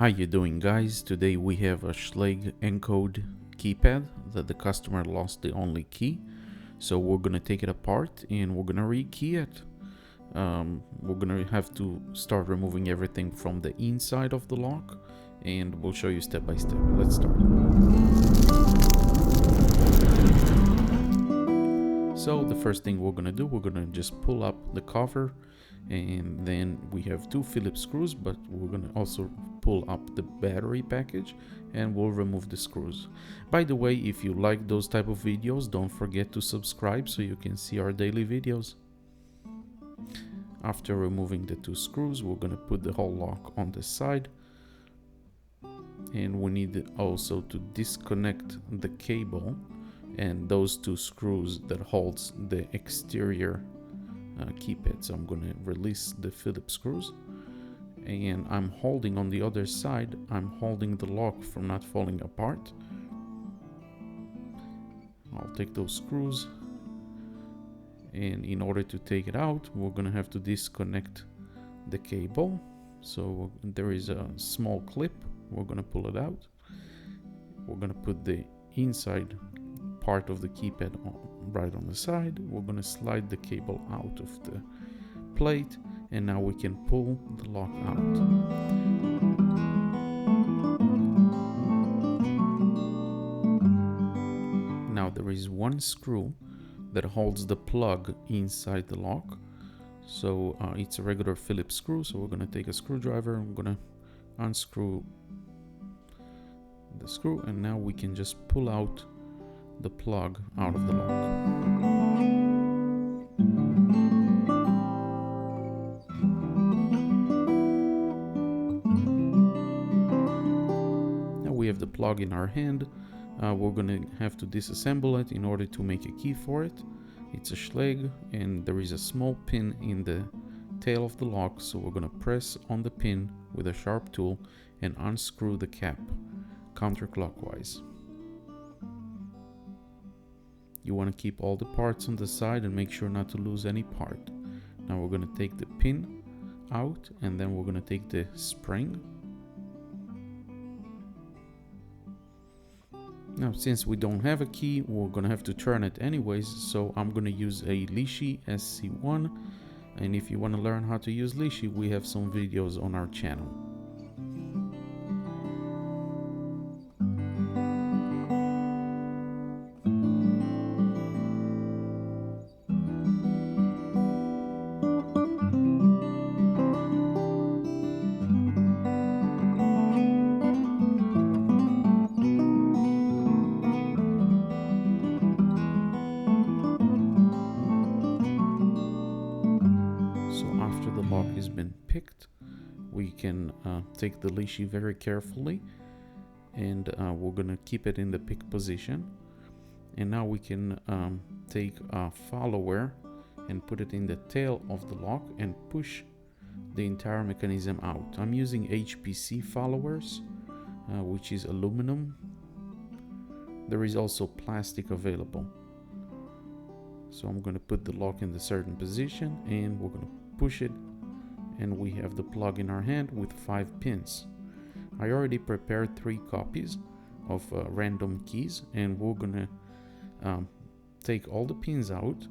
How you doing, guys? Today we have a Schlage Encode Keypad that the customer lost the only key. So we're gonna take it apart and we're gonna rekey it. We're gonna have to start removing everything from the inside of the lock, and we'll show you step by step. Let's start. So the first thing we're gonna do, we're gonna just pull up the cover, and then we have two Phillips screws, but we're gonna also pull up the battery package and we'll remove the screws. By the way, if you like those type of videos, don't forget to subscribe so you can see our daily videos. After removing the two screws, we're gonna put the whole lock on the side, and we need also to disconnect the cable and those two screws that holds the exterior keypad. So I'm gonna release the Phillips screws, and I'm holding on the other side, I'm holding the lock from not falling apart. I'll take those screws, and in order to take it out, we're gonna have to disconnect the cable. So there is a small clip, we're gonna pull it out. We're gonna put the inside part of the keypad right on the side. We're gonna slide the cable out of the plate, and now we can pull the lock out. Now there is one screw that holds the plug inside the lock. So it's a regular Phillips screw, so we're gonna take a screwdriver, I'm gonna unscrew the screw, and now we can just pull out the plug out of the lock. We have the plug in our hand. We're gonna have to disassemble it in order to make a key for it. It's a Schlage, and there is a small pin in the tail of the lock, so we're gonna press on the pin with a sharp tool and unscrew the cap counterclockwise. You want to keep all the parts on the side and make sure not to lose any part. Now we're gonna take the pin out, and then we're gonna take the spring. Now, since we don't have a key, we're gonna have to turn it anyways, so I'm gonna use a Lishi SC1, and if you want to learn how to use Lishi, we have some videos on our channel. Lock has been picked, we can take the Lishi very carefully, and we're gonna keep it in the pick position. And now we can take a follower and put it in the tail of the lock and push the entire mechanism out. I'm using HPC followers, which is aluminum. There is also plastic available. So I'm gonna put the lock in the certain position, and we're gonna push it, and we have the plug in our hand with 5 pins. I already prepared 3 copies of random keys, and we're gonna take all the pins out,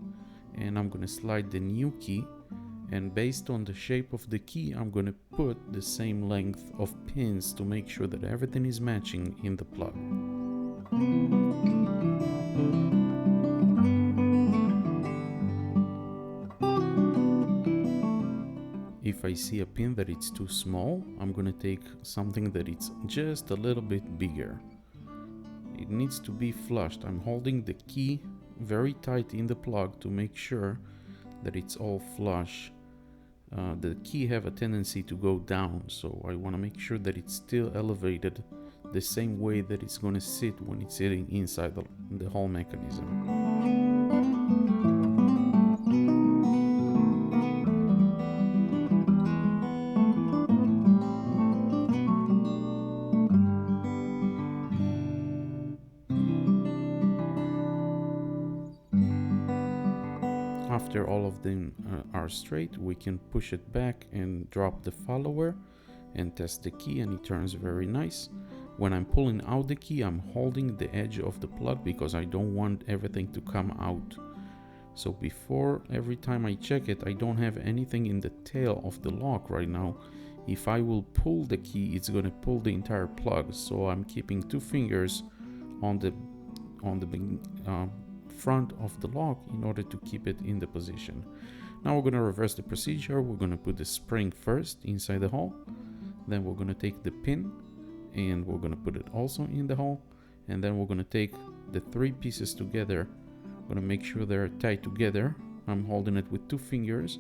and I'm gonna slide the new key, and based on the shape of the key, I'm gonna put the same length of pins to make sure that everything is matching in the plug. If I see a pin that it's too small, I'm gonna take something that it's just a little bit bigger. It needs to be flushed. I'm holding the key very tight in the plug to make sure that it's all flush. The key have a tendency to go down, so I want to make sure that it's still elevated the same way that it's gonna sit when it's sitting inside the whole mechanism. After all of them are straight, we can push it back and drop the follower, and test the key, and it turns very nice. When I'm pulling out the key, I'm holding the edge of the plug because I don't want everything to come out. So before, every time I check it, I don't have anything in the tail of the lock right now. If I will pull the key, it's going to pull the entire plug. So I'm keeping 2 fingers on the front of the lock in order to keep it in the position. Now we're going to reverse the procedure. We're going to put the spring first inside the hole. Then we're going to take the pin and we're going to put it also in the hole. And then we're going to take the 3 pieces together. I'm going to make sure they're tied together. I'm holding it with 2 fingers,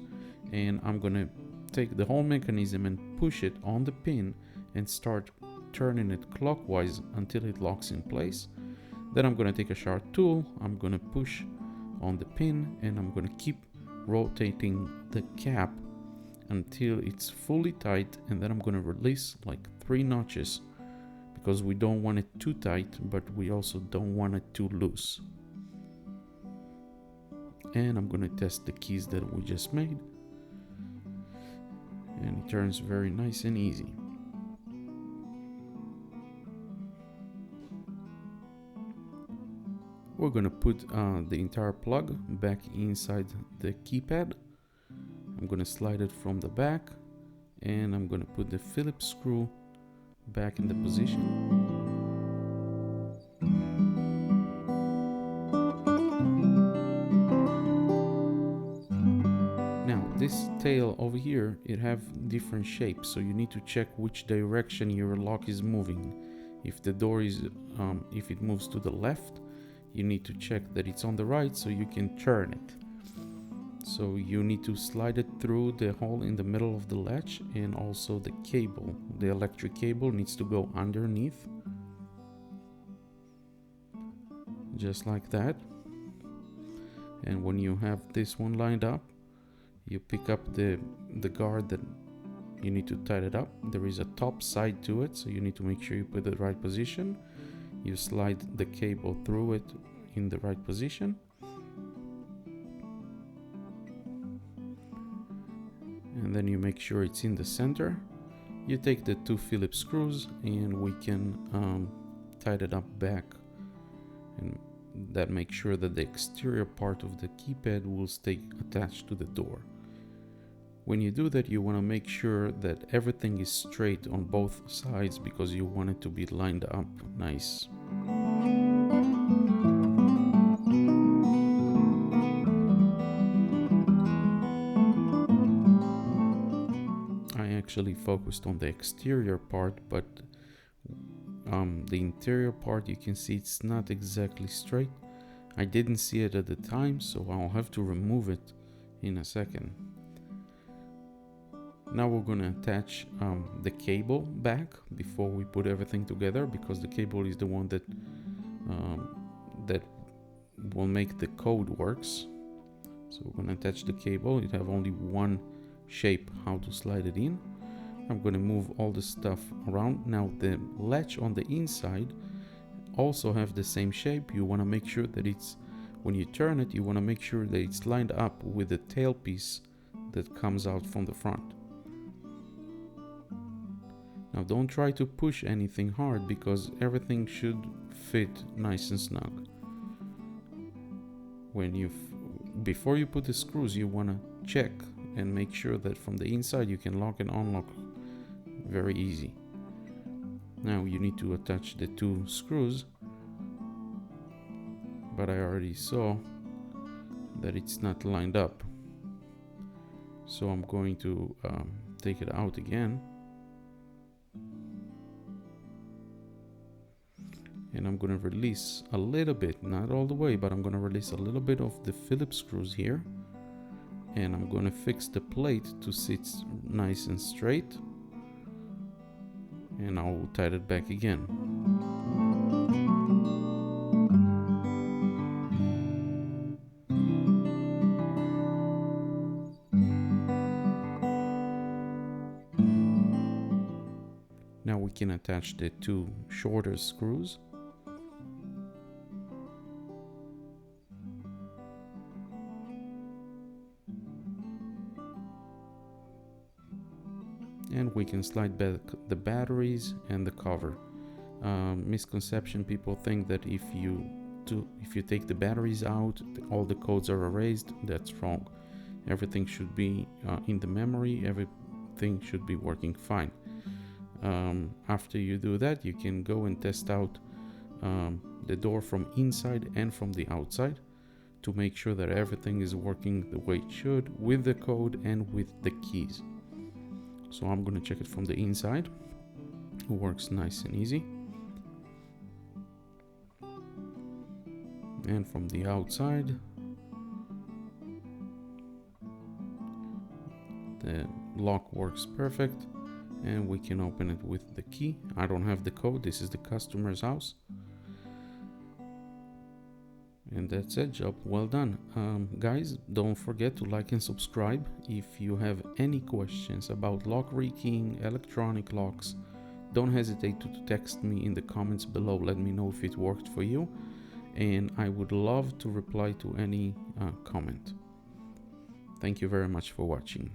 and I'm going to take the whole mechanism and push it on the pin and start turning it clockwise until it locks in place. Then I'm going to take a sharp tool. I'm going to push on the pin, and I'm going to keep rotating the cap until it's fully tight, and then I'm going to release like 3 notches because we don't want it too tight, but we also don't want it too loose. And I'm going to test the keys that we just made, and it turns very nice and easy. We're going to put the entire plug back inside the keypad. I'm going to slide it from the back, and I'm going to put the Phillips screw back in the position. Now this tail over here, it have different shapes, so you need to check which direction your lock is moving. If the door is, if it moves to the left, you need to check that it's on the right so you can turn it. So you need to slide it through the hole in the middle of the latch, and also the cable, the electric cable needs to go underneath, just like that. And when you have this one lined up, you pick up the guard that you need to tighten it up. There is a top side to it, so you need to make sure you put the right position. You slide the cable through it in the right position, and then you make sure it's in the center. You take the 2 Phillips screws, and we can tighten it up back, and that makes sure that the exterior part of the keypad will stay attached to the door. When you do that, you want to make sure that everything is straight on both sides because you want it to be lined up nice. I actually focused on the exterior part, but the interior part, you can see it's not exactly straight. I didn't see it at the time, so I'll have to remove it in a second. Now we're going to attach the cable back before we put everything together, because the cable is the one that that will make the code works. So we're going to attach the cable. It have only one shape how to slide it in. I'm going to move all the stuff around. Now the latch on the inside also have the same shape. You want to make sure that it's, when you turn it, you want to make sure that it's lined up with the tailpiece that comes out from the front. Now don't try to push anything hard because everything should fit nice and snug. When before you put the screws, you want to check and make sure that from the inside you can lock and unlock very easy. Now you need to attach the 2 screws, but I already saw that it's not lined up, so I'm going to take it out again, and I'm going to release a little bit, not all the way, but I'm going to release a little bit of the Phillips screws here, and I'm going to fix the plate to sit nice and straight, and I'll tighten it back again. Now we can attach the 2 shorter screws. and we can slide back the batteries and the cover. Misconception: people think that if you take the batteries out, all the codes are erased. That's wrong. Everything should be in the memory. Everything should be working fine. After you do that, you can go and test out the door from inside and from the outside to make sure that everything is working the way it should, with the code and with the keys. So I'm going to check it from the inside. It works nice and easy. And from the outside, the lock works perfect, and we can open it with the key. I don't have the code. This is the customer's house. And that's it. Job well done. Guys, don't forget to like and subscribe. If you have any questions about lock rekeying, electronic locks, don't hesitate to text me in the comments below. Let me know if it worked for you, and I would love to reply to any comment. Thank you very much for watching.